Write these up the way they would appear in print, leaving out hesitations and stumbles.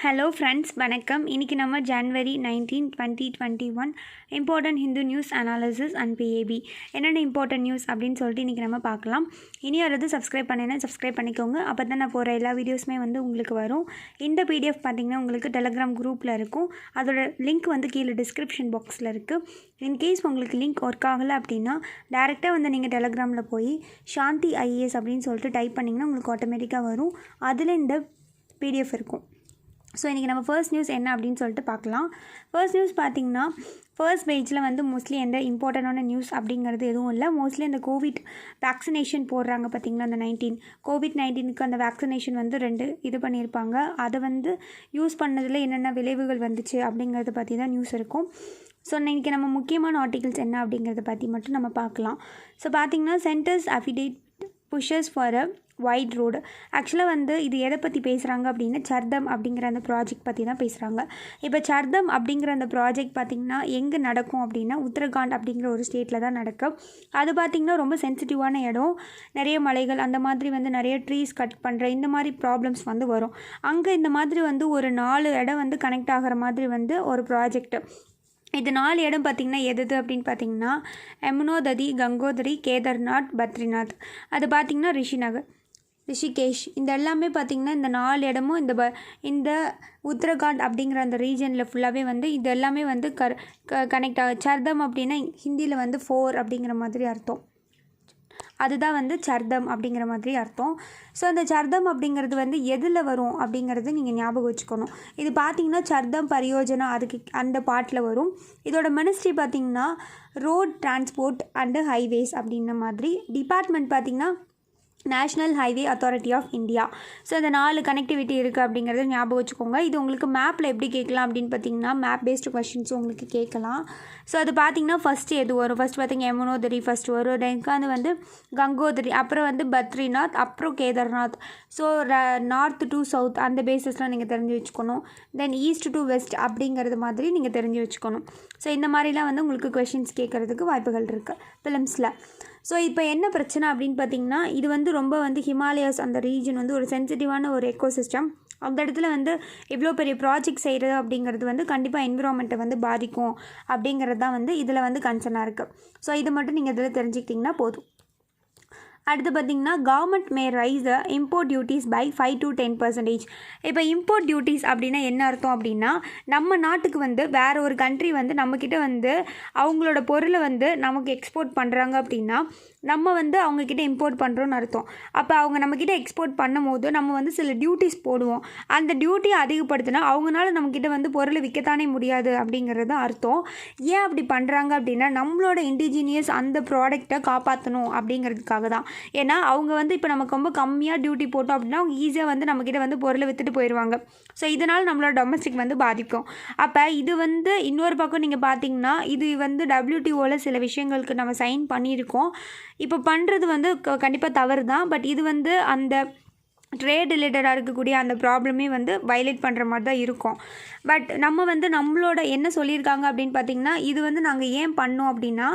Hello friends, வணக்கம். இன்றைக்கி நம்ம ஜனவரி 19, 2021 important Hindu news analysis and PAP என்னென்ன இம்பார்ட்டன்ட் நியூஸ் அப்படின்னு சொல்லிட்டு இன்றைக்கி நம்ம பார்க்கலாம். இனி வரது சப்ஸ்கிரைப் பண்ணேன்னா சப்ஸ்கிரைப் பண்ணிக்கோங்க. அப்போ தான் நான் போகிற எல்லா வீடியோஸுமே உங்களுக்கு வரும். இந்த பிடிஎஃப் பார்த்திங்கன்னா உங்களுக்கு டெலகிராம் குரூப்பில் இருக்கும். அதோட லிங்க் கீழே டிஸ்கிரிப்ஷன் பாக்ஸில் இருக்குது. இன்கேஸ் உங்களுக்கு லிங்க் ஒர்க் ஆகலை அப்படின்னா டேரெக்டாக நீங்கள் டெலகிராமில் போய் சாந்தி ஐஏஎஸ் அப்படின்னு சொல்லிட்டு டைப் பண்ணிங்கன்னா உங்களுக்கு ஆட்டோமேட்டிக்காக வரும். அதில் இந்த பிடிஎஃப் இருக்கும். ஸோ இன்றைக்கி நம்ம ஃபர்ஸ்ட் நியூஸ் என்ன அப்படின்னு சொல்லிட்டு பார்க்கலாம். ஃபர்ஸ்ட் நியூஸ் பார்த்திங்கன்னா ஃபர்ஸ்ட் பேஜில் மோஸ்ட்லி எந்த இம்பார்ட்டண்டான நியூஸ் அப்படிங்கிறது எதுவும் இல்லை. மோஸ்ட்லி அந்த கோவிட் வேக்சினேஷன் போடுறாங்க பார்த்திங்களா, அந்த கோவிட்-19க்கு அந்த வேக்சினேஷன் 2 இது பண்ணியிருப்பாங்க. அதை யூஸ் பண்ணதில் என்னென்ன விளைவுகள் வந்துச்சு அப்படிங்கிறத பற்றி தான் நியூஸ் இருக்கும். ஸோ இன்றைக்கி நம்ம முக்கியமான ஆர்டிகல்ஸ் என்ன அப்படிங்கிறத பற்றி மட்டும் நம்ம பார்க்கலாம். ஸோ பார்த்திங்கன்னா centre's affidavit pushes for a wide road. ஆக்சுவலாக இது எதை பற்றி பேசுகிறாங்க அப்படின்னா சர்தம் அப்படிங்கிற அந்த ப்ராஜெக்ட் பற்றி தான் பேசுகிறாங்க. இப்போ சர்தம் அப்படிங்கிற அந்த ப்ராஜெக்ட் பார்த்திங்கன்னா எங்கே நடக்கும் அப்படின்னா உத்தரகாண்ட் அப்படிங்கிற ஒரு ஸ்டேட்டில் தான் நடக்கும். அது பார்த்திங்கன்னா ரொம்ப சென்சிட்டிவான இடம். நிறைய மலைகள் அந்த மாதிரி நிறைய ட்ரீஸ் கட் பண்ணுற இந்த மாதிரி ப்ராப்ளம்ஸ் வரும். அங்கே இந்த மாதிரி ஒரு 4 இடம் கனெக்ட் ஆகிற மாதிரி ஒரு ப்ராஜெக்ட். இது 4 இடம் பார்த்திங்கன்னா எது அப்படின்னு பார்த்திங்கன்னா யமுனோதரி, கங்கோதரி, கேதார்நாத், பத்ரிநாத். அது பார்த்திங்கன்னா ரிஷிகேஷ். இந்த எல்லாமே பார்த்திங்கன்னா இந்த 4 இடமும் இந்த உத்தரகாண்ட் அப்படிங்கிற அந்த ரீஜனில் ஃபுல்லாகவே இது எல்லாமே கனெக்ட் ஆகும். சர்தம் அப்படின்னா ஹிந்தியில் 4 அப்படிங்கிற மாதிரி அர்த்தம். அதுதான் சர்தம் அப்படிங்கிற மாதிரி அர்த்தம். ஸோ அந்த சர்தம் அப்படிங்கிறது எதில் வரும் அப்படிங்கிறது நீங்கள் ஞாபகம் வச்சுக்கணும். இது பார்த்திங்கன்னா சர்தம் பரியோஜனா அதுக்கு அந்த பாட்டில் வரும். இதோட மினிஸ்ட்ரி பார்த்திங்கன்னா ரோட் டிரான்ஸ்போர்ட் அண்டு ஹைவேஸ் அப்படின்ற மாதிரி. டிபார்ட்மெண்ட் பார்த்திங்கன்னா national highway authority of India. So இந்த 4 கனெக்டிவிட்டி இருக்குது அப்படிங்கிறத ஞாபகம் வச்சுக்கோங்க. இது உங்களுக்கு மேப்பில் எப்படி கேட்கலாம் அப்படின்னு பார்த்திங்கன்னா மேப் பேஸ்டு கொஷின்ஸ் உங்களுக்கு கேட்கலாம். ஸோ அது பார்த்திங்கன்னா ஃபஸ்ட்டு எது வரும்? ஃபஸ்ட் பார்த்திங்கன்னா யமுனோதரி ஃபஸ்ட் வரும். ரெண்டாவது கங்கோதரி, அப்புறம் பத்ரிநாத், அப்புறம் Kedarnath. So north to south அந்த பேஸஸ்லாம் நீங்கள் தெரிஞ்சு வச்சுக்கணும். தென் ஈஸ்ட் டு வெஸ்ட் அப்படிங்கிறது மாதிரி நீங்கள் தெரிஞ்சு வச்சுக்கணும். ஸோ இந்த மாதிரிலாம் உங்களுக்கு கொஷின்ஸ் கேட்குறதுக்கு வாய்ப்புகள் இருக்குது ஃபிலிம்ஸில். ஸோ இப்போ என்ன பிரச்சனை அப்படின்னு பார்த்திங்கன்னா இது ரொம்ப ஹிமாலயாஸ் அந்த ரீஜன் ஒரு சென்சிட்டிவான ஒரு எக்கோசிஸ்டம். அந்த இடத்துல இவ்வளோ பெரிய ப்ராஜெக்ட் செய்கிறது அப்படிங்கிறது கண்டிப்பாக என்விரான்மெண்ட்டை பாதிக்கும் அப்படிங்கிறது தான் இதில் கன்சர்னாக இருக்குது. ஸோ இது மட்டும் நீங்கள் இதில் தெரிஞ்சுக்கிட்டிங்கன்னா போதும். அடுத்து பார்த்திங்கன்னா government may raise the import duties by 5 to 10%. இப்போ இம்போர்ட் டியூட்டிஸ் அப்படின்னா என்ன அர்த்தம் அப்படின்னா நம்ம நாட்டுக்கு வேறு ஒரு கண்ட்ரி நம்மக்கிட்ட அவங்களோட பொருளை நமக்கு எக்ஸ்போர்ட் பண்ணுறாங்க அப்படின்னா நம்ம அவங்கக்கிட்ட இம்போர்ட் பண்ணுறோன்னு அர்த்தம். அப்போ அவங்க நம்மக்கிட்ட எக்ஸ்போர்ட் பண்ணும் போது நம்ம சில டியூட்டிஸ் போடுவோம். அந்த டியூட்டியை அதிகப்படுத்தினா அவங்களால நம்மக்கிட்ட பொருளை விற்கத்தானே முடியாது அப்படிங்கிறது அர்த்தம். ஏன் அப்படி பண்ணுறாங்க அப்படின்னா நம்மளோட இண்டிஜினியஸ் அந்த ப்ராடக்டை காப்பாற்றணும் அப்படிங்கிறதுக்காக தான். ஏன்னா அவங்க இப்போ நமக்கு ரொம்ப கம்மியாக டியூட்டி போட்டோம் அப்படின்னா அவங்க ஈஸியாக நம்மக்கிட்ட பொருளை விற்றுட்டு போயிடுவாங்க. ஸோ இதனால் நம்மளோட டொமஸ்டிக் பாதிக்கும். அப்போ இது இன்னொரு பக்கம் நீங்கள் பார்த்தீங்கன்னா இது WTOவில் சில விஷயங்களுக்கு நம்ம சைன் பண்ணியிருக்கோம். இப்போ பண்ணுறது கண்டிப்பாக தவறு தான். பட் இது அந்த ட்ரேட் ரிலேட்டடாக இருக்கக்கூடிய அந்த ப்ராப்ளமே வயலேட் பண்ணுற மாதிரி தான் இருக்கும். பட் நம்ம நம்மளோட என்ன சொல்லியிருக்காங்க அப்படின்னு பார்த்திங்கன்னா இது நாங்கள் ஏன் பண்ணோம் அப்படின்னா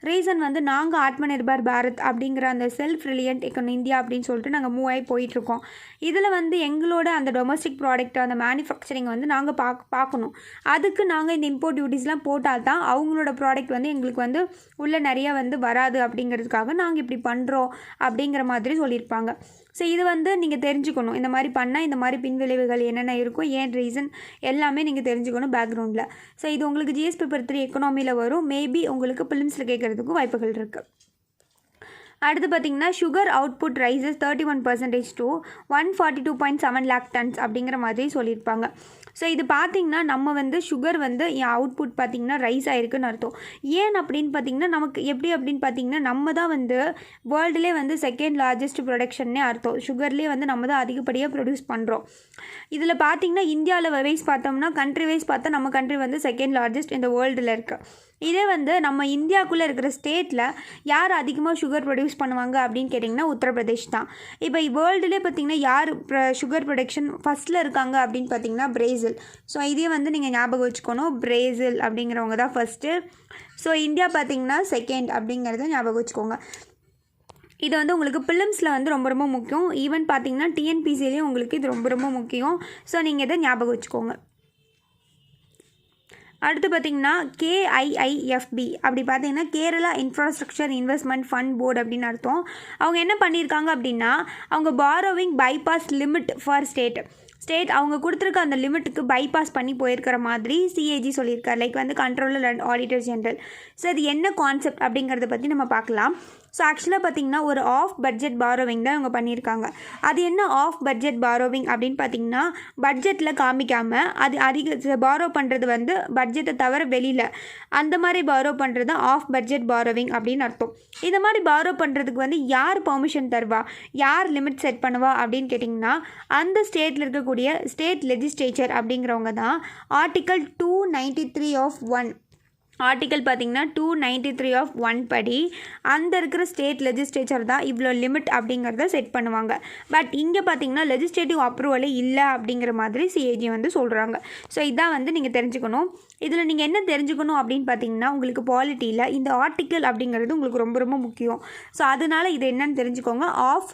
ரீசன் நாங்கள் ஆத்ம நிர்பார் பாரத் அப்படிங்கிற அந்த செல்ஃப் ரிலியன்ட் இந்தியா அப்படின்னு சொல்லிட்டு நாங்கள் மூவ் ஆகி போயிட்டுருக்கோம். இதில் எங்களோட அந்த டொமஸ்டிக் ப்ராடக்ட் அந்த மேனுஃபேக்சரிங் நாங்கள் பார்க்கணும். அதுக்கு நாங்கள் இந்த இம்போர்ட் டியூட்டிஸ்லாம் போட்டால் தான் அவங்களோட ப்ராடக்ட் எங்களுக்கு உள்ள நிறையா வராது அப்படிங்கிறதுக்காக நாங்கள் இப்படி பண்ணுறோம் அப்படிங்கிற மாதிரி சொல்லியிருப்பாங்க. ஸோ இது நீங்கள் தெரிஞ்சுக்கணும். இந்த மாதிரி பண்ணால் இந்த மாதிரி பின்விளைவுகள் என்னென்ன இருக்கும், ஏன் ரீசன் எல்லாமே நீங்கள் தெரிஞ்சுக்கணும் பேக்ரவுண்டில். ஸோ இது உங்களுக்கு GS பேப்பர் 3 எக்கனாமியில் வரும். மேபி உங்களுக்கு பிலிம்ஸில் கேட்குறதுக்கும் வாய்ப்புகள் இருக்குது. அடுத்து பார்த்திங்கன்னா sugar output rises 31% to 142.7 lakh tons அப்படிங்கிற மாதிரி சொல்லியிருப்பாங்க. ஸோ இது பார்த்திங்கன்னா நம்ம சுகர் என் அவுட்புட் பார்த்திங்கன்னா ரைஸ் ஆகிருக்குன்னு அர்த்தம். ஏன் அப்படின்னு பார்த்திங்கன்னா நமக்கு எப்படி அப்படின்னு பார்த்திங்கன்னா நம்ம தான் வேர்ல்டுலேயே செகண்ட் லார்ஜஸ்ட் ப்ரொடக்ஷன்னே அர்த்தம். சுகர்லேயே நம்ம தான் அதிகப்படியாக ப்ரொடியூஸ் பண்ணுறோம். இதில் பார்த்திங்கன்னா இந்தியாவில் வைஸ் பார்த்தோம்னா கண்ட்ரி வைஸ் பார்த்தா நம்ம கண்ட்ரி செகண்ட் லார்ஜஸ்ட் இந்த வேர்ல்டில் இருக்குது. இதே நம்ம இந்தியாவுக்குள்ளே இருக்கிற ஸ்டேட்டில் யார் அதிகமாக சுகர் ப்ரொடியூஸ் பண்ணுவாங்க அப்படின்னு கேட்டிங்கன்னா உத்தரப்பிரதேஷ் தான். இப்போ வேர்ல்டுலேயே பார்த்திங்கன்னா யார் சுகர் ப்ரொடக்ஷன் ஃபஸ்ட்டில் இருக்காங்க அப்படின்னு பார்த்திங்கன்னா பிரேசில். ஸோ இதே நீங்கள் ஞாபகம் வச்சுக்கணும். பிரேசில் அப்படிங்கிறவங்க தான் ஃபஸ்ட்டு. ஸோ இந்தியா பார்த்திங்கன்னா செகண்ட் அப்படிங்கிறத ஞாபகம் வச்சுக்கோங்க. இது வந்து உங்களுக்கு பிலிம்ஸில் வந்து ரொம்ப ரொம்ப முக்கியம். ஈவன் பார்த்தீங்கன்னா டிஎன்பிசிலையும் உங்களுக்கு இது ரொம்ப ரொம்ப முக்கியம். ஸோ நீங்கள் இதை ஞாபகம் வச்சுக்கோங்க. அடுத்து பார்த்திங்கன்னா KIIFB அப்படி பார்த்தீங்கன்னா Kerala infrastructure investment fund board அப்படின்னு அர்த்தம். அவங்க என்ன பண்ணியிருக்காங்க அப்படின்னா, அவங்க borrowing bypass limit for state அவங்க கொடுத்துருக்க அந்த லிமிட்டுக்கு பைபாஸ் பண்ணி போயிருக்கிற மாதிரி CAG சொல்லியிருக்காரு. லைக் வந்து controller and auditor general. So அது என்ன கான்செப்ட் அப்படிங்கிறத பற்றி நம்ம பார்க்கலாம். ஸோ ஆக்சுவலாக பார்த்திங்கன்னா ஒரு ஆஃப் பட்ஜெட் பாரோவிங் தான் இவங்க பண்ணியிருக்காங்க. அது என்ன ஆஃப் பட்ஜெட் பாரோவிங் அப்படின்னு பார்த்திங்கன்னா, பட்ஜெட்டில் காமிக்காமல் அது அதிக பாரோ பண்ணுறது வந்து பட்ஜெட்டை தவிர வெளியில் அந்த மாதிரி பாரோ பண்ணுறது ஆஃப் பட்ஜெட் பாரோவிங் அப்படின்னு அர்த்தம். இந்த மாதிரி பாரோ பண்ணுறதுக்கு வந்து யார் பெர்மிஷன் தருவா, யார் லிமிட் செட் பண்ணுவா அப்படின்னு கேட்டிங்கன்னா, அந்த ஸ்டேட்டில் இருக்கக்கூடிய ஸ்டேட் லெஜிஸ்லேச்சர் அப்படிங்கிறவங்க தான். ஆர்டிக்கல் 293 ஆஃப் 1 ஆர்டிக்கல் பார்த்திங்கன்னா 293 ஆஃப் 1 படி அந்த இருக்கிற ஸ்டேட் லெஜிஸ்லேச்சர் தான் இவ்வளோ லிமிட் அப்படிங்கிறத செட் பண்ணுவாங்க. பட் இங்கே பார்த்திங்கன்னா லெஜிஸ்லேட்டிவ் அப்ரூவலே இல்லை அப்படிங்கிற மாதிரி CAG வந்து சொல்கிறாங்க. ஸோ இதான் வந்து நீங்கள் தெரிஞ்சுக்கணும். இதில் நீங்கள் என்ன தெரிஞ்சுக்கணும் அப்படின்னு பார்த்தீங்கன்னா, உங்களுக்கு பாலிட்டியில் இந்த ஆர்டிக்கல் அப்படிங்கிறது உங்களுக்கு ரொம்ப ரொம்ப முக்கியம். ஸோ அதனால் இது என்னன்னு தெரிஞ்சுக்கோங்க. ஆஃப்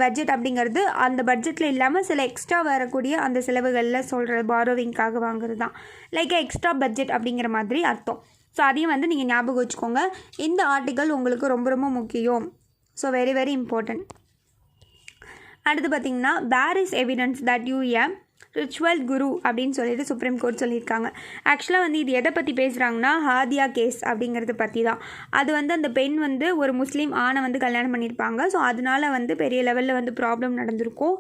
பட்ஜெட் அப்படிங்கிறது அந்த பட்ஜெட்டில் இல்லாமல் சில எக்ஸ்ட்ரா வரக்கூடிய அந்த செலவுகளில் சொல்கிற பாரோவிங்காக வாங்குறது தான். லைக் எக்ஸ்ட்ரா பட்ஜெட் அப்படிங்கிற மாதிரி அர்த்தம். ஸோ அதையும் வந்து நீங்கள் ஞாபகம் வச்சுக்கோங்க. இந்த ஆர்டிக்கல் உங்களுக்கு ரொம்ப ரொம்ப முக்கியம். So very very important. அடுத்து பார்த்திங்கன்னா, where is evidence that you ritual குரு அப்படின்னு சொல்லிட்டு சுப்ரீம் கோர்ட் சொல்லியிருக்காங்க. ஆக்சுவலாக வந்து இது எதை பற்றி பேசுகிறாங்கன்னா, ஹாதியா கேஸ் அப்படிங்கிறது பற்றி தான். அது வந்து அந்த பெண் வந்து ஒரு முஸ்லீம் ஆணை வந்து கல்யாணம் பண்ணியிருப்பாங்க. ஸோ அதனால வந்து பெரிய லெவலில் வந்து ப்ராப்ளம் நடந்திருக்கும்.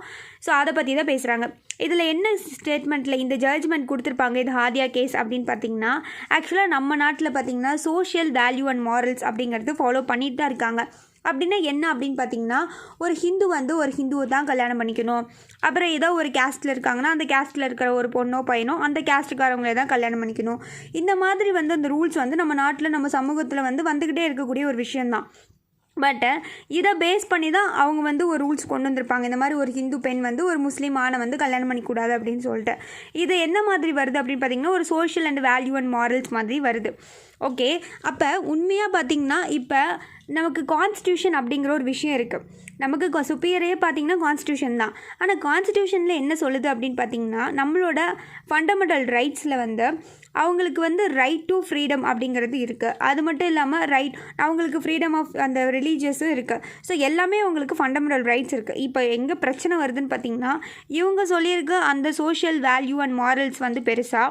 ஸோ அதை பற்றி தான் பேசுகிறாங்க. இதில் என்ன ஸ்டேட்மெண்ட்டில் இந்த ஜட்ஜ்மெண்ட் கொடுத்துருப்பாங்க இது ஹாதியா கேஸ் அப்படின்னு பார்த்தீங்கன்னா, ஆக்சுவலாக நம்ம நாட்டில் பார்த்திங்கன்னா சோஷியல் வேல்யூ அண்ட் மாரல்ஸ் அப்படிங்கிறது ஃபாலோ பண்ணிட்டு தான் இருக்காங்க. அப்படின்னா என்ன அப்படின்னு பார்த்தீங்கன்னா, ஒரு ஹிந்து வந்து ஒரு ஹிந்துவை தான் கல்யாணம் பண்ணிக்கணும். அப்புறம் ஏதோ ஒரு கேஸ்ட்டில் இருக்காங்கன்னா அந்த கேஸ்ட்டில் இருக்கிற ஒரு பொண்ணோ பையனோ அந்த கேஸ்ட்டுக்காரவங்களே தான் கல்யாணம் பண்ணிக்கணும். இந்த மாதிரி வந்து அந்த ரூல்ஸ் வந்து நம்ம நாட்டில் நம்ம சமூகத்தில் வந்து வந்துக்கிட்டே இருக்கக்கூடிய ஒரு விஷயந்தான். பட் இதை பேஸ் பண்ணி தான் அவங்க வந்து ஒரு ரூல்ஸ் கொண்டு வந்திருப்பாங்க. இந்த மாதிரி ஒரு ஹிந்து பெண் வந்து ஒரு முஸ்லீம் ஆணை வந்து கல்யாணம் பண்ணிக்கூடாது அப்படின்னு சொல்லிட்டு. இது என்ன மாதிரி வருது அப்படின்னு பார்த்திங்கன்னா, ஒரு social and value and morals மாதிரி வருது. ஓகே, அப்போ உண்மையாக பார்த்திங்கன்னா இப்போ நமக்கு கான்ஸ்டியூஷன் அப்படிங்கிற ஒரு விஷயம் இருக்குது. நமக்கு சுப்பீரியரே பார்த்திங்கன்னா கான்ஸ்டியூஷன் தான். ஆனால் கான்ஸ்டியூஷனில் என்ன சொல்லுது அப்படின்னு பார்த்திங்கன்னா, நம்மளோட ஃபண்டமெண்டல் ரைட்ஸில் வந்து அவங்களுக்கு வந்து ரைட் டு ஃப்ரீடம் அப்படிங்கிறது இருக்குது. அது மட்டும் இல்லாமல் அவங்களுக்கு ஃப்ரீடம் ஆஃப் அந்த ரிலீஜியஸும் இருக்குது. ஸோ எல்லாமே அவங்களுக்கு ஃபண்டமெண்டல் ரைட்ஸ் இருக்குது. இப்போ எங்கே பிரச்சனை வருதுன்னு பார்த்திங்கன்னா, இவங்க சொல்லியிருக்க அந்த சோஷியல் வேல்யூ அண்ட் மாரல்ஸ் வந்து பெருசா,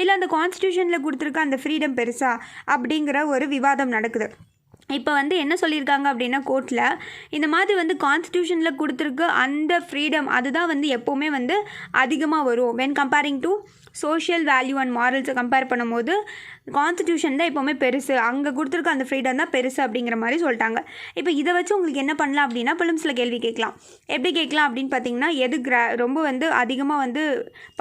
இல்லை அந்த கான்ஸ்டியூஷனில் கொடுத்துருக்க அந்த ஃப்ரீடம் பெருசா அப்படிங்கிற ஒரு விவாதம் நடக்குது. இப்போ வந்து என்ன சொல்லியிருக்காங்க அப்படின்னா, கோர்ட்டில் இந்த மாதிரி வந்து கான்ஸ்டியூஷனில் கொடுத்துருக்க அந்த ஃப்ரீடம் அதுதான் வந்து எப்போவுமே வந்து அதிகமாக வரும். When comparing to social value and மாரல்ஸை கம்பேர் பண்ணும்போது கான்ஸ்டியூஷன் தான் எப்போவுமே பெருசு, அங்கே கொடுத்துருக்க அந்த ஃப்ரீடம் தான் பெருசு அப்படிங்கிற மாதிரி சொல்லிட்டாங்க. இப்போ இதை வச்சு உங்களுக்கு என்ன பண்ணலாம் அப்படின்னா, பிலிம்ஸில் கேள்வி கேட்கலாம். எப்படி கேட்கலாம் அப்படின்னு பார்த்தீங்கன்னா, எது ரொம்ப வந்து அதிகமாக வந்து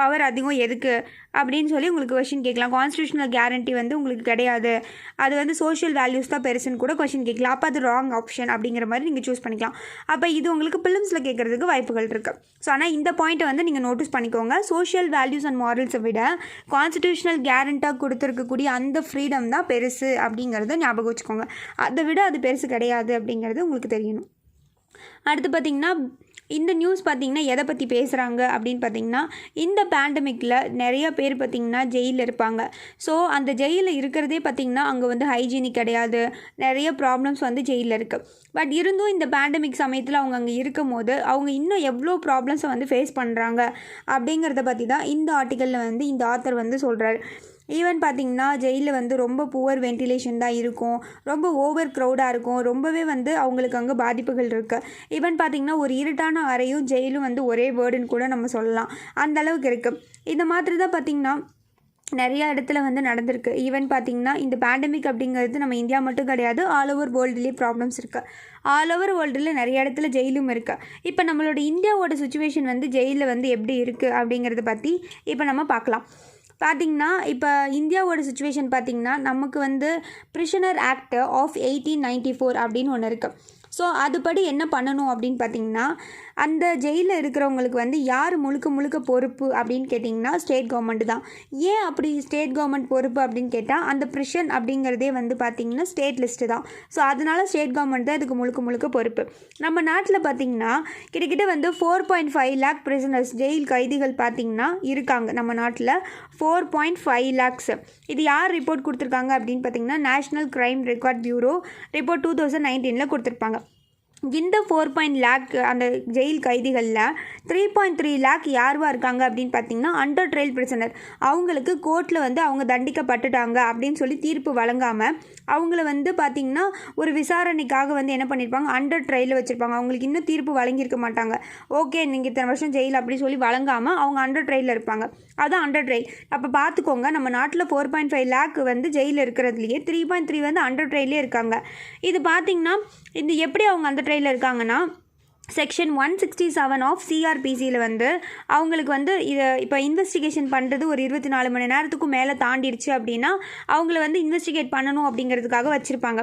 பவர் அதிகம் எதுக்கு அப்படின்னு சொல்லி உங்களுக்கு கொஷின் கேட்கலாம். கான்ஸ்டியூஷனல் கேரண்டி வந்து உங்களுக்கு கிடையாது, அது வந்து சோஷியல் வேல்யூஸ் தான் பெருசுன்னு கூட கொஷின் கேட்கலாம். அப்போ அது ராங் ஆப்ஷன் அப்படிங்கிற மாதிரி நீங்கள் சூஸ் பண்ணிக்கலாம். அப்போ இது உங்களுக்கு பிலிம்ஸில் கேட்குறதுக்கு வாய்ப்புகள் இருக்குது. ஸோ ஆனால் இந்த பாயிண்ட்டை வந்து நீங்கள் நோட்டீஸ் பண்ணிக்கோங்க. சோஷியல் வேல்யூஸ் அண்ட் மாரல்ஸை விட கான்ஸ்டியூஷனல் கேரண்டாக கொடுத்துருக்கக்கூடிய அந்த ஃப்ரீடம் தான் பெருசு அப்படிங்கிறத ஞாபகம் வச்சுக்கோங்க. அதை விட அது பெருசு கிடையாது அப்படிங்கிறது உங்களுக்கு தெரியணும். அடுத்து பார்த்திங்கன்னா, இந்த நியூஸ் பார்த்திங்கன்னா எதை பற்றி பேசுகிறாங்க அப்படின்னு பார்த்திங்கன்னா, இந்த பேண்டமிக்கில் நிறைய பேர் பார்த்திங்கன்னா ஜெயிலில் இருப்பாங்க. ஸோ அந்த ஜெயிலில் இருக்கிறதே பார்த்திங்கன்னா அங்கே வந்து ஹைஜீனிக் கிடையாது, நிறைய ப்ராப்ளம்ஸ் வந்து ஜெயிலில் இருக்குது. பட் இருந்தும் இந்த பேண்டமிக் சமயத்தில் அவங்க அங்கே இருக்கும் போது அவங்க இன்னும் எவ்வளோ ப்ராப்ளம்ஸை வந்து ஃபேஸ் பண்ணுறாங்க அப்படிங்கிறத பற்றி தான் இந்த ஆர்டிக்கலில் வந்து இந்த ஆத்தர் வந்து சொல்கிறார். ஈவன் பார்த்திங்கன்னா ஜெயிலில் வந்து ரொம்ப புவர் வென்டிலேஷன் தான் இருக்கும், ரொம்ப ஓவர் க்ரௌடாக இருக்கும், ரொம்பவே வந்து அவங்களுக்கு அங்கே பாதிப்புகள் இருக்குது. ஈவன் பார்த்திங்கன்னா ஒரு இருட்டான அறையும் ஜெயிலும் வந்து ஒரே வேர்டுன்னு கூட நம்ம சொல்லலாம், அந்த அளவுக்கு இருக்குது. இந்த மாதிரி தான் பார்த்திங்கன்னா நிறையா இடத்துல வந்து நடந்திருக்கு. ஈவன் பார்த்திங்கன்னா இந்த பேண்டமிக் அப்படிங்கிறது நம்ம இந்தியா மட்டும் கிடையாது, ஆல் ஓவர் வேர்ல்டுலேயே ப்ராப்ளம்ஸ் இருக்குது. ஆல் ஓவர் வேர்ல்டில் நிறைய இடத்துல ஜெயிலும் இருக்குது. இப்போ நம்மளோட இந்தியாவோட சுச்சுவேஷன் வந்து ஜெயிலில் வந்து எப்படி இருக்குது அப்படிங்கிறத பற்றி இப்போ நம்ம பார்க்கலாம். பார்த்திங்கன்னா இப்போ இந்தியாவோட சுச்சுவேஷன் பார்த்திங்கன்னா நமக்கு வந்து பிரிசனர் ஆக்ட் ஆஃப் 1894 அப்படின்னு ஒன்று இருக்குது. ஸோ அதுபடி என்ன பண்ணணும் அப்படின்னு பார்த்திங்கன்னா, அந்த ஜெயிலில் இருக்கிறவங்களுக்கு வந்து யார் முழுக்க முழுக்க பொறுப்பு அப்படின்னு கேட்டிங்கன்னா ஸ்டேட் கவர்மெண்ட் தான். ஏன் அப்படி ஸ்டேட் கவர்மெண்ட் பொறுப்பு அப்படின்னு கேட்டால் அந்த ப்ரிஷன் அப்படிங்கிறதே வந்து பார்த்திங்கன்னா ஸ்டேட் லிஸ்ட்டு தான். ஸோ அதனால ஸ்டேட் கவர்மெண்ட் தான் இதுக்கு முழுக்க முழுக்க பொறுப்பு. நம்ம நாட்டில் பார்த்திங்கன்னா கிட்டத்தட்ட வந்து 4.5 lakh prisoners ஜெயில் கைதிகள் பார்த்திங்கன்னா இருக்காங்க நம்ம நாட்டில். 4.5 lakhs. இது யார் ரிப்போர்ட் கொடுத்துருக்காங்க அப்படின்னு பார்த்திங்கன்னா national crime record bureau report 2019 கொடுத்துருப்பாங்க. இந்த 4 lakh அந்த ஜெயில் கைதிகளில் 3.3 lakh யார்வா இருக்காங்க அப்படின்னு பார்த்தீங்கன்னா அண்டர் ட்ரையல் பிரிசனர். அவங்களுக்கு கோர்ட்டில் வந்து அவங்க தண்டிக்கப்பட்டுட்டாங்க அப்படின்னு சொல்லி தீர்ப்பு வழங்காமல் அவங்கள வந்து பார்த்திங்கன்னா ஒரு விசாரணைக்காக வந்து என்ன பண்ணியிருப்பாங்க, அண்டர் ட்ரையலில் வச்சுருப்பாங்க. அவங்களுக்கு இன்னும் தீர்ப்பு வழங்கியிருக்க மாட்டாங்க. ஓகே நீங்கள் இத்தனை வருஷம் ஜெயில் அப்படி சொல்லி வழங்காமல் அவங்க அண்டர் ட்ரையலில் இருப்பாங்க. அதுதான் அண்டர் ட்ரையல். அப்போ பார்த்துக்கோங்க, நம்ம நாட்டில் 4.5 lakh வந்து ஜெயிலில் இருக்கிறதுலையே 3.3 வந்து அண்டர் ட்ரையலே இருக்காங்க. இது பார்த்திங்கன்னா இது எப்படி அவங்க அண்டர் ட்ரையலில் இருக்காங்கன்னா செக்ஷன் 167 ஆஃப் சிஆர்பிசியில் வந்து அவங்களுக்கு வந்து இதை இப்போ இன்வெஸ்டிகேஷன் பண்ணுறது ஒரு 24 மணி நேரத்துக்கும் மேலே தாண்டிடுச்சு அப்படின்னா அவங்கள வந்து இன்வெஸ்டிகேட் பண்ணணும் அப்படிங்கிறதுக்காக வச்சுருப்பாங்க.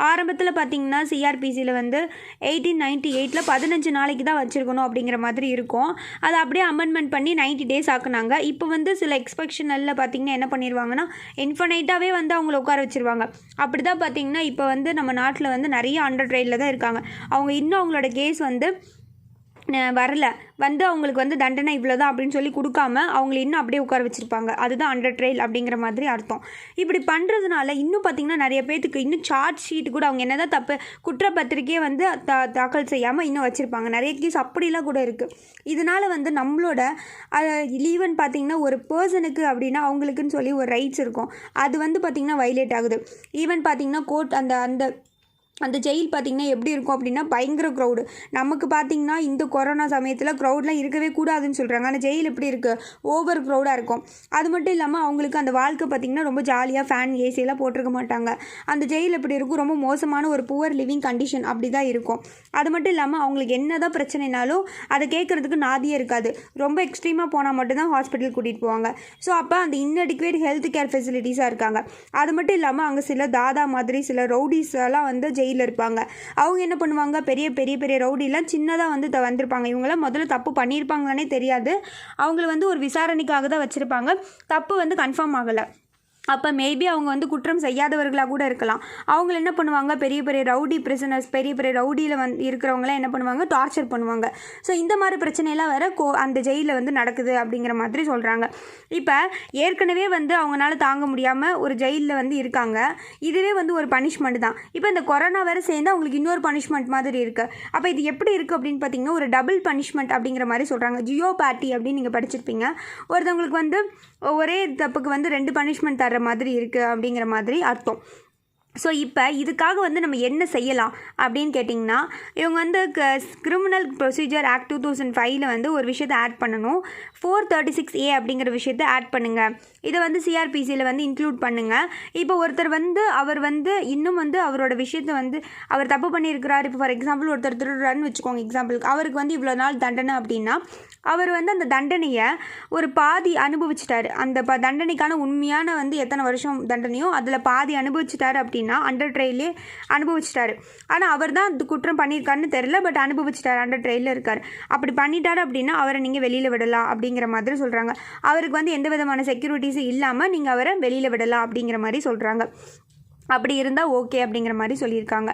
ஆரம்பத்தில் பார்த்திங்கன்னா சிஆர்பிசியில் வந்து 1898 15 நாளைக்கு தான் வச்சுருக்கணும் அப்படிங்கிற மாதிரி இருக்கும். அதை அப்படியே அமெண்ட்மெண்ட் பண்ணி 90 days ஆக்குனாங்க. இப்போ வந்து சில எக்ஸ்பெக்ஷனில் பார்த்திங்கன்னா என்ன பண்ணிடுவாங்கன்னா இன்ஃபனைட்டாகவே வந்து அவங்கள உட்கார வச்சுருவாங்க. அப்படி தான் பார்த்திங்கன்னா இப்போ வந்து நம்ம நாட்டில் வந்து நிறைய அண்டர் ட்ரையலில் தான் இருக்காங்க. அவங்க இன்னும் அவங்களோட கேஸ் வந்து வரல, வந்து அவங்களுக்கு வந்து தண்டனை இவ்வளோ தான் அப்படின்னு சொல்லி கொடுக்காம அவங்கள இன்னும் அப்படியே உட்கார வச்சுருப்பாங்க. அதுதான் அண்டர் ட்ரையல் அப்படிங்கிற மாதிரி அர்த்தம். இப்படி பண்ணுறதுனால இன்னும் பார்த்திங்கன்னா நிறைய பேர்த்துக்கு இன்னும் சார்ஜ் ஷீட் கூட அவங்க என்ன தான் தப்பு குற்றப்பத்திரிக்கையே வந்து தாக்கல் செய்யாமல் இன்னும் வச்சுருப்பாங்க. நிறைய கேஸ் அப்படிலாம் கூட இருக்குது. இதனால் வந்து நம்மளோட ஈவன் பார்த்திங்கன்னா ஒரு பர்சனுக்கு அப்படின்னா அவங்களுக்குன்னு சொல்லி ஒரு ரைட்ஸ் இருக்கும். அது வந்து பார்த்திங்கன்னா வைலேட் ஆகுது. ஈவன் பார்த்திங்கன்னா கோர்ட் அந்த ஜெயில் பார்த்திங்கன்னா எப்படி இருக்கும் அப்படின்னா பயங்கர க்ரௌடு. நமக்கு பார்த்திங்கன்னா இந்த கொரோனா சமயத்தில் க்ரௌட்லாம் இருக்கவே கூடாதுன்னு சொல்கிறாங்க. ஆனால் ஜெயில் எப்படி இருக்குது, ஓவர் க்ரௌடாக இருக்கும். அது மட்டும் இல்லாமல் அவங்களுக்கு அந்த வாழ்க்கை பார்த்திங்கன்னா ரொம்ப ஜாலியாக ஃபேன் ஏசியெல்லாம் போட்டிருக்க மாட்டாங்க. அந்த ஜெயில் எப்படி இருக்கும், ரொம்ப மோசமான ஒரு புவர் லிவிங் கண்டிஷன் அப்படி தான் இருக்கும். அது மட்டும் இல்லாமல் அவங்களுக்கு என்ன தான் பிரச்சனைனாலும் அதை கேட்குறதுக்கு நாதியே இருக்காது. ரொம்ப எக்ஸ்ட்ரீமாக போனால் மட்டும்தான் ஹாஸ்பிட்டல் கூட்டிகிட்டு போவாங்க. ஸோ அப்போ அந்த இன்அடிக்குவேட் ஹெல்த் கேர் ஃபெசிலிட்டிஸாக இருக்காங்க. அது மட்டும் இல்லாமல் அங்கே சில தாதா மாதிரி சில ரவுடிஸ் எல்லாம் வந்து ஜெயிலில் இருப்பாங்க. அவங்க என்ன பண்ணுவாங்க, பெரிய பெரிய பெரிய ரவுடிலாம் சின்னதாக வந்து வந்திருப்பாங்க. இவங்களாம் முதல்ல தப்பு பண்ணியிருப்பாங்களானே தெரியாது. அவங்கள வந்து ஒரு விசாரணைக்காக தான் வச்சுருப்பாங்க. தப்பு வந்து கன்ஃபார்ம் ஆகலை. அப்போ மேபி அவங்க வந்து குற்றம் செய்யாதவர்களாக கூட இருக்கலாம். அவங்கள என்ன பண்ணுவாங்க, பெரிய பெரிய ரவுடி பிரிசனர்ஸ், பெரிய பெரிய ரவுடியில் இருக்கிறவங்களாம் என்ன பண்ணுவாங்க, டார்ச்சர் பண்ணுவாங்க. ஸோ இந்த மாதிரி பிரச்சனையெல்லாம் வேறு அந்த ஜெயிலில் வந்து நடக்குது அப்படிங்கிற மாதிரி சொல்கிறாங்க. இப்போ ஏற்கனவே வந்து அவங்களால தாங்க முடியாமல் ஒரு ஜெயிலில் வந்து இருக்காங்க. இதுவே வந்து ஒரு பனிஷ்மெண்ட் தான். இப்போ இந்த கொரோனா வேறு சேர்ந்து அவங்களுக்கு இன்னொரு பனிஷ்மெண்ட் மாதிரி இருக்குது. அப்போ இது எப்படி இருக்குது அப்படின்னு பார்த்தீங்கன்னா ஒரு டபுள் பனிஷ்மெண்ட் அப்படிங்கிற மாதிரி சொல்கிறாங்க. ஜியோபேட்டி அப்படின்னு நீங்கள் படிச்சிருப்பீங்க. ஒருத்தவங்களுக்கு வந்து ஒரே தப்புக்கு வந்து 2 பனிஷ்மெண்ட் தர மாதிரி இருக்குது அப்படிங்கிற மாதிரி அர்த்தம். ஸோ இப்போ இதுக்காக வந்து நம்ம என்ன செய்யலாம் அப்படின்னு கேட்டிங்கன்னா இவங்க வந்து கிரிமினல் ப்ரொசீஜர் ஆக்ட் 2005 வந்து ஒரு விஷயத்தை ஆட் பண்ணணும். 436A அப்படிங்கிற விஷயத்தை ஆட் பண்ணுங்கள். இதை வந்து சிஆர்பிசியில் வந்து இன்க்ளூட் பண்ணுங்கள். இப்போ ஒருத்தர் வந்து அவர் வந்து இன்னும் வந்து அவரோட விஷயத்தை வந்து அவர் தப்பு பண்ணியிருக்கிறார். இப்போ ஃபார் எக்ஸாம்பிள் ஒருத்தர் திருடுறான்னு வச்சுக்கோங்க எக்ஸாம்பிளுக்கு. அவருக்கு வந்து இவ்வளோ நாள் தண்டனை அப்படின்னா அவர் வந்து அந்த தண்டனையை ஒரு பாதி அனுபவிச்சிட்டாரு. அந்த தண்டனைக்கான உண்மையான வந்து எத்தனை வருஷம் தண்டனையோ அதில் பாதி அனுபவிச்சிட்டாரு அப்படின்னா அண்டர் ட்ரையலே அனுபவிச்சிட்டாரு. ஆனால் அவர் தான் குற்றம் பண்ணியிருக்காருன்னு தெரியல, பட் அனுபவிச்சிட்டாரு, அண்டர் ட்ரையலில் இருக்கார். அப்படி பண்ணிட்டாரு அப்படின்னா அவரை நீங்கள் வெளியில் விடலாம் அப்படிங்கிற மாதிரி சொல்கிறாங்க. அவருக்கு வந்து எந்த விதமான செக்யூரிட்டிஸும் இல்லாமல் நீங்கள் அவரை வெளியில் விடலாம் அப்படிங்கிற மாதிரி சொல்கிறாங்க. அப்படி இருந்தால் ஓகே அப்படிங்கிற மாதிரி சொல்லியிருக்காங்க.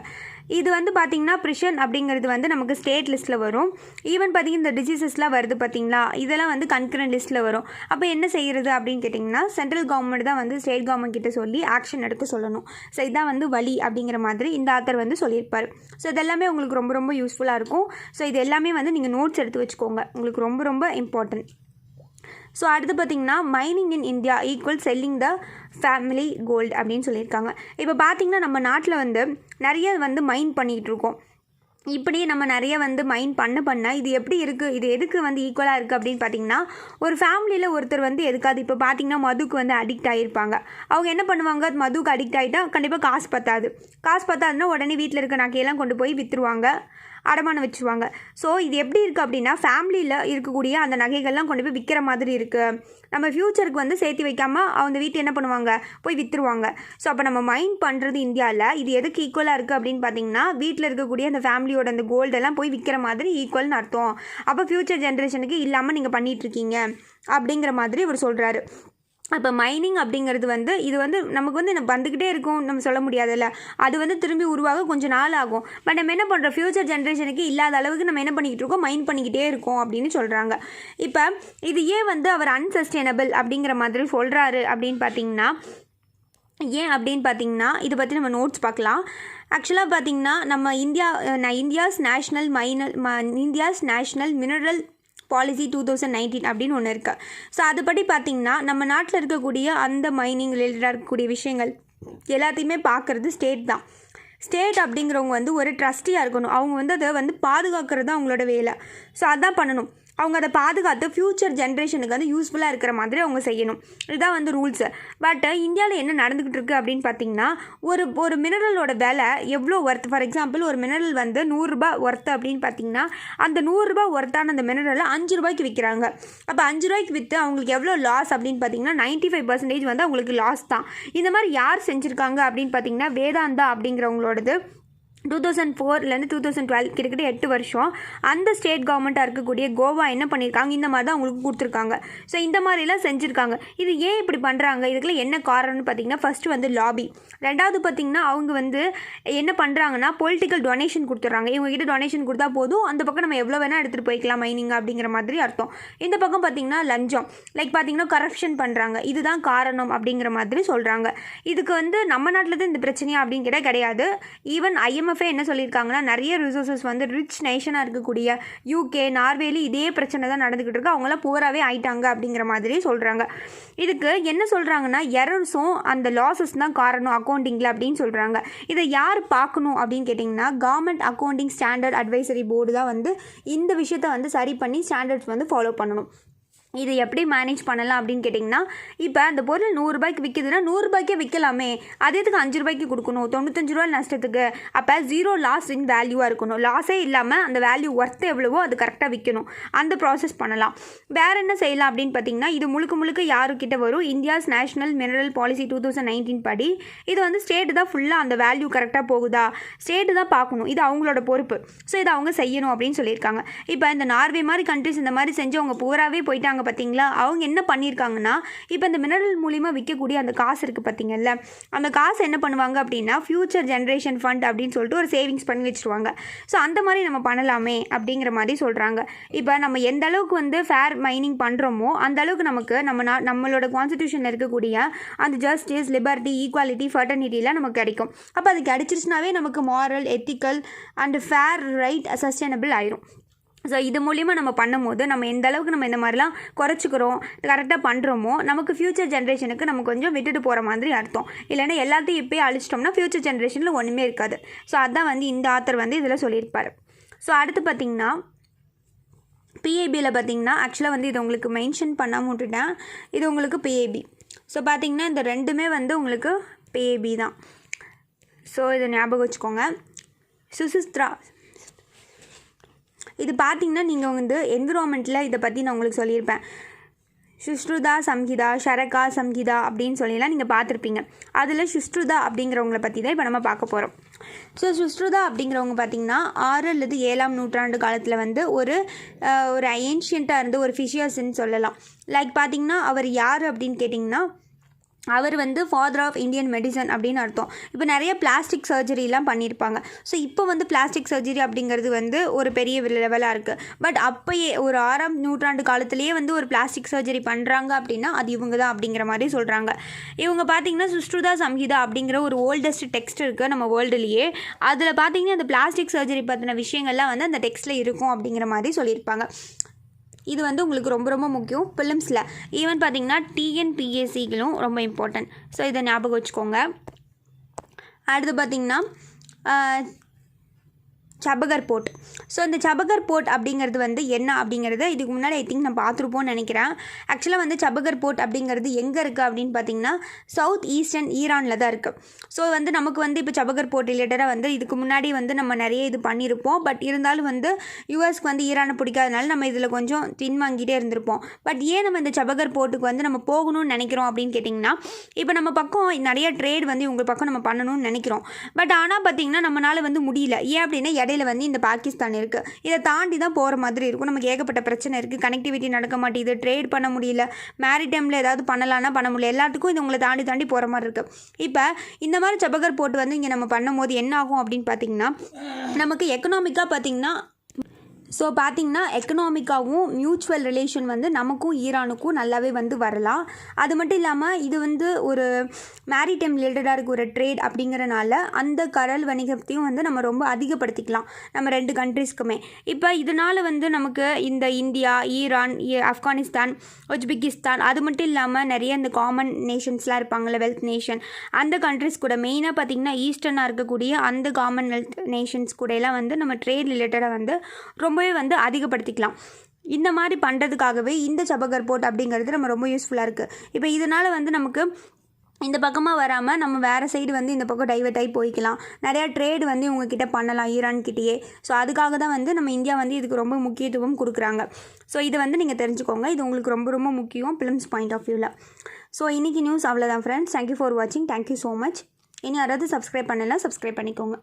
இது வந்து பார்த்திங்கன்னா ப்ரிஷன் அப்படிங்கிறது வந்து நமக்கு ஸ்டேட் லிஸ்ட்டில் வரும். ஈவன் பார்த்திங்கன்னா இந்த டிசீசஸ்லாம் வருது பார்த்திங்களா, இதெல்லாம் வந்து கன்கரண்ட் லிஸ்ட்டில் வரும். அப்போ என்ன செய்கிறது அப்படின்னு கேட்டிங்கன்னா சென்ட்ரல் கவர்மெண்ட் தான் வந்து ஸ்டேட் கவர்மெண்ட் கிட்ட சொல்லி ஆக்ஷன் எடுக்க சொல்லணும். ஸோ இதான் வந்து வழி அப்படிங்கிற மாதிரி இந்த ஆத்தர் வந்து சொல்லியிருப்பார். ஸோ இதெல்லாமே உங்களுக்கு ரொம்ப ரொம்ப யூஸ்ஃபுல்லாக இருக்கும். ஸோ இது எல்லாமே வந்து நீங்கள் நோட்ஸ் எடுத்து வச்சுக்கோங்க, உங்களுக்கு ரொம்ப ரொம்ப இம்பார்ட்டன்ட். ஸோ அடுத்து பார்த்திங்கன்னா mining in India equal selling the family gold அப்படின்னு சொல்லியிருக்காங்க. இப்போ பார்த்திங்கன்னா நம்ம நாட்டில் வந்து நிறைய வந்து மைன் பண்ணிகிட்டு இருக்கோம். இப்படி நம்ம நிறைய வந்து மைண்ட் பண்ண இது எப்படி இருக்குது, இது எதுக்கு வந்து ஈக்குவலாக இருக்குது அப்படின்னு பார்த்தீங்கன்னா ஒரு ஃபேமிலியில் ஒருத்தர் வந்து எதுக்காது இப்போ பார்த்தீங்கன்னா மதுக்கு வந்து அடிக்ட் ஆகியிருப்பாங்க. அவங்க என்ன பண்ணுவாங்க, மதுக்கு அடிக்ட் ஆகிட்டா கண்டிப்பாக காசு பத்தாதுன்னா உடனே வீட்டில் இருக்க நகையெல்லாம் கொண்டு போய் விற்றுருவாங்க. அடமானம் வச்சுருவாங்க. ஸோ இது எப்படி இருக்குது அப்படின்னா, ஃபேமிலியில் இருக்கக்கூடிய அந்த நகைகள்லாம் கொண்டு போய் விற்கிற மாதிரி இருக்குது. நம்ம ஃப்யூச்சருக்கு வந்து சேர்த்து வைக்காமல் அந்த வீட்டை என்ன பண்ணுவாங்க, போய் விற்றுருவாங்க. ஸோ அப்போ நம்ம மைண்ட் பண்ணுறது இந்தியாவில் இது எதுக்கு ஈக்குவலாக இருக்குது அப்படின்னு பார்த்தீங்கன்னா, வீட்டில் இருக்கக்கூடிய அந்த ஃபேமிலியோட அந்த கோல்டெல்லாம் போய் விற்கிற மாதிரி ஈக்குவல்னு அர்த்தம். அப்போ ஃப்யூச்சர் ஜென்ரேஷனுக்கு இல்லாமல் நீங்கள் பண்ணிகிட்ருக்கீங்க அப்படிங்கிற மாதிரி இவர் சொல்கிறாரு. அப்போ மைனிங் அப்படிங்கிறது வந்து இது வந்து நமக்கு வந்து வந்துக்கிட்டே இருக்கும், நம்ம சொல்ல முடியாதுல்ல. அது வந்து திரும்பி உருவாக கொஞ்சம் நாள் ஆகும். பட் நம்ம என்ன பண்ணுறோம், ஃப்யூச்சர் ஜென்ரேஷனுக்கு இல்லாத அளவுக்கு நம்ம என்ன பண்ணிக்கிட்டு இருக்கோம், மைன் பண்ணிக்கிட்டே இருக்கோம் அப்படின்னு சொல்கிறாங்க. இப்போ இது ஏன் வந்து அவர் அன்சஸ்டைனபிள் அப்படிங்கிற மாதிரி சொல்கிறாரு அப்படின்னு பார்த்தீங்கன்னா, ஏன் அப்படின்னு பார்த்தீங்கன்னா இதை பற்றி நம்ம நோட்ஸ் பார்க்கலாம். ஆக்சுவலாக பார்த்தீங்கன்னா நம்ம இந்தியாஸ் நேஷ்னல் மினரல் பாலிசி 2019 அப்படின்னு ஒன்று இருக்குது. ஸோ அதுபடி பார்த்திங்கன்னா நம்ம நாட்டில் இருக்கக்கூடிய அந்த மைனிங் ரிலேட்டடாக இருக்கக்கூடிய விஷயங்கள் எல்லாத்தையுமே பார்க்குறது ஸ்டேட் தான். ஸ்டேட் அப்படிங்கிறவங்க வந்து ஒரு ட்ரஸ்டியாக இருக்கணும். அவங்க வந்து அதை வந்து பாதுகாக்கிறது தான் அவங்களோட வேலை. ஸோ அதான் பண்ணணும். அவங்க அதை பாதுகாத்து ஃப்யூச்சர் ஜென்ரேஷனுக்கு வந்து யூஸ்ஃபுல்லாக இருக்கிற மாதிரி அவங்க செய்யணும். இதுதான் வந்து ரூல்ஸு. பட் இந்தியாவில் என்ன நடந்துக்கிட்டு இருக்குது அப்படின்னு பார்த்தீங்கன்னா, ஒரு மினரலோட விலை எவ்வளோ ஒர்த். ஃபார் எக்ஸாம்பிள் ஒரு மினரல் வந்து 100 ரூபா ஒர்த்து அப்படின்னு பார்த்தீங்கன்னா, அந்த 100 ரூபா ஒர்த்தான அந்த மினரலை 5 ரூபாய்க்கு விற்கிறாங்க. அப்போ 5 ரூபாய்க்கு விற்று அவங்களுக்கு எவ்வளோ லாஸ் அப்படின்னு பார்த்தீங்கன்னா 95% வந்து அவங்களுக்கு லாஸ் தான். இந்த மாதிரி யார் செஞ்சுருக்காங்க அப்படின்னு பார்த்தீங்கன்னா, வேதாந்தா அப்படிங்கிறவங்களோடது 2004லேருந்து 2012 கிட்டத்தட்ட 8 வருஷம் அந்த ஸ்டேட் கவர்மெண்ட்டாக இருக்கக்கூடிய கோவா என்ன பண்ணியிருக்காங்க, இந்த மாதிரி தான் அவங்களுக்கு கொடுத்துருக்காங்க. ஸோ இந்த மாதிரிலாம் செஞ்சுருக்காங்க. இது ஏன் இப்படி பண்ணுறாங்க, இதுக்கெல்லாம் என்ன காரணம்னு பார்த்தீங்கன்னா, ஃபஸ்ட்டு வந்து லாபி. ரெண்டாவது பார்த்திங்கன்னா அவங்க வந்து என்ன பண்ணுறாங்கன்னா பொலிட்டிக்கல் டொனேஷன் கொடுத்துட்றாங்க. இவங்ககிட்ட டொனேஷன் கொடுத்தா போதும், அந்த பக்கம் நம்ம எவ்வளோ வேணால் எடுத்துகிட்டு போய்க்கலாம் மைனிங் அப்படிங்கிற மாதிரி அர்த்தம். இந்த பக்கம் பார்த்திங்கன்னா லஞ்சம், லைக் பார்த்திங்கன்னா கரப்ஷன் பண்ணுறாங்க. இதுதான் காரணம் அப்படிங்கிற மாதிரி சொல்கிறாங்க. இதுக்கு வந்து நம்ம நாட்டில் தான் இந்த பிரச்சனையா அப்படின்னு கேட்டால் கிடையாது. ஈவன் IMF என்ன சொல்லியிருக்காங்கன்னா, நிறைய ரிசோர்ஸஸ் வந்து ரிச் நேஷனாக இருக்கக்கூடிய UK, நார்வேலி இதே பிரச்சனை தான் நடந்துக்கிட்டு இருக்கு. அவங்களாம் புவராகவே ஆயிட்டாங்க அப்படிங்கிற மாதிரி சொல்கிறாங்க. இதுக்கு என்ன சொல்கிறாங்கன்னா, எரர்ஸும் அந்த லாஸஸ் தான் காரணம் அக்கௌண்டிங்கில் அப்படின்னு சொல்கிறாங்க. இதை யார் பார்க்கணும் அப்படின்னு கேட்டிங்கன்னா, government accounting standard advisory board தான் வந்து இந்த விஷயத்தை வந்து சரி பண்ணி ஸ்டாண்டர்ட்ஸ் வந்து ஃபாலோ பண்ணணும். இது எப்படி மேனேஜ் பண்ணலாம் அப்படின்னு கேட்டிங்கன்னா, இப்போ அந்த பொருள் 100 ரூபாய்க்கு விற்கிதுன்னா 100 ரூபாய்க்கே விற்கலாமே, அதே இதுக்கு 5 ரூபாய்க்கு கொடுக்கணும், 95 ரூபா நஷ்டத்துக்கு. அப்போ 0 லாஸ் இன் வேல்யூவாக இருக்கணும். லாஸே இல்லாமல் அந்த வேல்யூ ஒர்த்து எவ்வளவோ அது கரெக்டாக விற்கணும். அந்த ப்ராசஸ் பண்ணலாம். வேறு என்ன செய்யலாம் அப்படின்னு பார்த்தீங்கன்னா, இது முழுக்க யாருக்கிட்ட வரும், இந்தியாஸ் நேஷ்னல் மினரல் பாலிசி 2019 படி இது வந்து ஸ்டேட்டு தான் ஃபுல்லாக அந்த வேல்யூ கரெக்டாக போகுதா, ஸ்டேட்டு தான் பார்க்கணும். இது அவங்களோட பொறுப்பு. ஸோ இதை அவங்க செய்யணும் அப்படின்னு சொல்லியிருக்காங்க. இப்போ இந்த நார்வே மாதிரி கண்ட்ரிஸ் இந்த மாதிரி செஞ்சு அவங்க பூராவே போயிட்டாங்க பார்த்தீங்களா. அவங்க என்ன பண்ணியிருக்காங்கன்னா, இப்போ இந்த மினரல் மூலிமா விற்கக்கூடிய அந்த காசு இருக்குது பார்த்தீங்கல்ல, அந்த காசு என்ன பண்ணுவாங்க அப்படின்னா ஃப்யூச்சர் ஜென்ரேஷன் ஃபண்ட் அப்படின்னு சொல்லிட்டு ஒரு சேவிங்ஸ் பண்ணி வச்சுருவாங்க. ஸோ அந்த மாதிரி நம்ம பண்ணலாமே அப்படிங்கிற மாதிரி சொல்கிறாங்க. இப்போ நம்ம எந்த அளவுக்கு வந்து ஃபேர் மைனிங் பண்ணுறோமோ அந்த அளவுக்கு நமக்கு நம்மளோட கான்ஸ்டியூஷனில் இருக்கக்கூடிய அந்த ஜஸ்டிஸ், லிபர்ட்டி, ஈக்குவாலிட்டி, ஃபர்டர்னிட்டிலாம் நமக்கு கிடைக்கும். அப்போ அது கிடைச்சிருச்சுனாவே நமக்கு moral, ethical and fair, right, sustainable ஆயிரும். ஸோ இது மூலிமா நம்ம பண்ணும்போது நம்ம எந்த அளவுக்கு நம்ம இந்த மாதிரிலாம் குறைச்சிக்கிறோம், கரெக்டாக பண்ணுறோமோ நமக்கு ஃப்யூச்சர் ஜென்ரேஷனுக்கு நம்ம கொஞ்சம் விட்டுட்டு போகிற மாதிரி அர்த்தம். இல்லைன்னா எல்லாத்தையும் இப்போயே அழிச்சிட்டோம்னா ஃப்யூச்சர் ஜென்ரேஷனில் ஒன்றுமே இருக்காது. ஸோ அதான் வந்து இந்த ஆத்தர் வந்து இதில் சொல்லியிருப்பார். ஸோ அடுத்து பார்த்திங்கன்னா PABயில் பார்த்திங்கன்னா, ஆக்சுவலாக வந்து இது உங்களுக்கு மென்ஷன் பண்ணாமல் விட்டுட்டேன். இது உங்களுக்கு PAB. ஸோ பார்த்திங்கன்னா இந்த ரெண்டுமே வந்து உங்களுக்கு PAB தான். ஸோ இதை ஞாபகம் வச்சுக்கோங்க. சுசித்ரா இது பார்த்திங்கன்னா நீங்கள் வந்து என்விரான்மெண்ட்டில் இதை பற்றி நான் உங்களுக்கு சொல்லியிருப்பேன். சுஷ்ருதா சம்ஹிதா, ஷரகா சம்ஹிதா அப்படின்னு சொல்லிலாம் நீங்கள் பார்த்துருப்பீங்க. அதில் சுஷ்ருதா அப்படிங்கிறவங்கள பற்றி தான் இப்போ நம்ம பார்க்க போகிறோம். ஸோ சுஷ்ருதா அப்படிங்கிறவங்க பார்த்திங்கன்னா 6 அல்லது 7ஆம் நூற்றாண்டு காலத்தில் வந்து ஒரு ஏன்ஷியண்ட்டாக இருந்து ஒரு ஃபிஷியர்ஸ்ன்னு சொல்லலாம். லைக் பார்த்திங்கன்னா அவர் யார் அப்படின்னு கேட்டிங்கன்னா, அவர் வந்து ஃபாதர் ஆஃப் இந்தியன் மெடிசன் அப்படின்னு அர்த்தம். இப்போ நிறைய பிளாஸ்டிக் சர்ஜரிலாம் பண்ணியிருப்பாங்க. ஸோ இப்போ வந்து பிளாஸ்டிக் சர்ஜரி அப்படிங்கிறது வந்து ஒரு பெரிய லெவலாக இருக்குது. பட் அப்போயே ஒரு 6ஆம் நூற்றாண்டு காலத்திலேயே வந்து ஒரு பிளாஸ்டிக் சர்ஜரி பண்ணுறாங்க அப்படின்னா அது இவங்க தான் அப்படிங்கிற மாதிரி சொல்கிறாங்க. இவங்க பார்த்திங்கன்னா சுஷ்ருதா சம்ஹிதா அப்படிங்கிற ஒரு ஓல்டஸ்ட் டெக்ஸ்ட் இருக்குது நம்ம வேர்ல்டுலேயே. அதில் பார்த்திங்கன்னா அந்த பிளாஸ்டிக் சர்ஜரி பற்றின விஷயங்கள்லாம் வந்து அந்த டெக்ஸ்ட்டில் இருக்கும் அப்படிங்கிற மாதிரி சொல்லியிருப்பாங்க. இது வந்து உங்களுக்கு ரொம்ப ரொம்ப முக்கியம் ஃபிலிம்ஸில். ஈவன் பார்த்திங்கன்னா TNPSCகளும் ரொம்ப இம்பார்ட்டன்ட். ஸோ இதை ஞாபகம் வச்சுக்கோங்க. அடுத்து பார்த்திங்கன்னா சபகர் போர்ட். ஸோ இந்த சபகர் போர்ட் அப்படிங்கிறது வந்து என்ன அப்படிங்கிறது இதுக்கு முன்னாடி ஐ திங்க் நான் பார்த்துருப்போன்னு நினைக்கிறேன். ஆக்சுவலாக வந்து சபகர் போர்ட் அப்படிங்கிறது எங்கே இருக்குது அப்படின்னு பார்த்தீங்கன்னா சவுத் ஈஸ்டர்ன் ஈரானில் தான் இருக்குது. ஸோ வந்து நமக்கு வந்து இப்போ சபகர் போர்ட் ரிலேட்டடாக வந்து இதுக்கு முன்னாடி வந்து நம்ம நிறைய இது பண்ணியிருப்போம். பட் இருந்தாலும் வந்து யூஎஸ்க்கு வந்து ஈரானை பிடிக்காதனால நம்ம இதில் கொஞ்சம் பின்வாங்கிட்டே இருந்திருப்போம். பட் ஏன் நம்ம இந்த சபகர் போர்ட்டுக்கு வந்து நம்ம போகணும்னு நினைக்கிறோம் அப்படின்னு கேட்டிங்கன்னா, இப்போ நம்ம பக்கம் நிறைய ட்ரேட் வந்து இவங்க பக்கம் நம்ம பண்ணணும்னு நினைக்கிறோம். பட் ஆனால் பார்த்திங்கன்னா நம்மளால் வந்து முடியல. ஏன் அப்படின்னா இடையில வந்து இந்த பாகிஸ்தான் இருக்குது. இதை தாண்டி தான் போகிற மாதிரி இருக்கும். நமக்கு ஏகப்பட்ட பிரச்சனை இருக்குது. கனெக்டிவிட்டி நடக்க மாட்டேங்குது, ட்ரேட் பண்ண முடியல, மேரிடைமில் ஏதாவது பண்ணலான்னா பண்ண முடியல, எல்லாத்துக்கும் இது உங்களை தாண்டி போகிற மாதிரி இருக்குது. இப்போ இந்த மாதிரி சபகர் போட்டு வந்து இங்கே நம்ம பண்ணும்போது என்ன ஆகும் அப்படின்னு பார்த்திங்கன்னா, நமக்கு எக்கனாமிக்காக பார்த்திங்கன்னா எக்கனாமிக்காகவும் மியூச்சுவல் ரிலேஷன் வந்து நமக்கும் ஈரானுக்கும் நல்லாவே வந்து வரலாம். அது மட்டும் இல்லாமல் இது வந்து ஒரு மேரிடைம் ரிலேட்டடாக இருக்க ஒரு ட்ரேட் அப்படிங்கிறனால அந்த கடல் வணிகத்தையும் வந்து நம்ம ரொம்ப அதிகப்படுத்திக்கலாம் நம்ம 2 கண்ட்ரீஸ்க்குமே. இப்போ இதனால் வந்து நமக்கு இந்த இந்தியா, ஈரான், ஆப்கானிஸ்தான், உஸ்பெகிஸ்தான் அது மட்டும் இல்லாமல் நிறைய இந்த காமன் நேஷன்ஸ்லாம் இருப்பாங்கள்ல, வெல்த் நேஷன், அந்த கண்ட்ரிஸ் கூட மெயினாக பார்த்திங்கன்னா ஈஸ்டர்னாக இருக்கக்கூடிய அந்த காமன்வெல்த் நேஷன்ஸ் கூட எல்லாம் வந்து நம்ம ட்ரேட் ரிலேட்டடாக வந்து ரொம்பவே வந்து அதிகப்படுத்திக்கலாம். இந்த மாதிரி பண்ணுறதுக்காகவே இந்த சபகர் போர்ட் அப்படிங்கிறது நம்ம ரொம்ப யூஸ்ஃபுல்லாக இருக்குது. இப்போ இதனால் வந்து நமக்கு இந்த பக்கமாக வராமல் நம்ம வேறு சைடு வந்து இந்த பக்கம் டைவர்ட் ஆகி போய்க்கலாம். நிறையா ட்ரேடு வந்து இவங்ககிட்ட பண்ணலாம் ஈரான்கிட்டயே. ஸோ அதுக்காக தான் வந்து நம்ம இந்தியா வந்து இதுக்கு ரொம்ப முக்கியத்துவம் கொடுக்குறாங்க. ஸோ இது வந்து நீங்கள் தெரிஞ்சுக்கோங்க. இது உங்களுக்கு ரொம்ப ரொம்ப முக்கியம் ஃபிலிம்ஸ் பாயிண்ட் ஆஃப் வியூவில். ஸோ இன்றைக்கி நியூஸ் அவ்வளோதான் ஃப்ரெண்ட்ஸ். தேங்க்யூ ஃபார் வாட்சிங். Thank you so much. இனி யாராவது சப்ஸ்கிரைப் பண்ணலாம், சப்ஸ்கிரைப் பண்ணிக்கோங்க.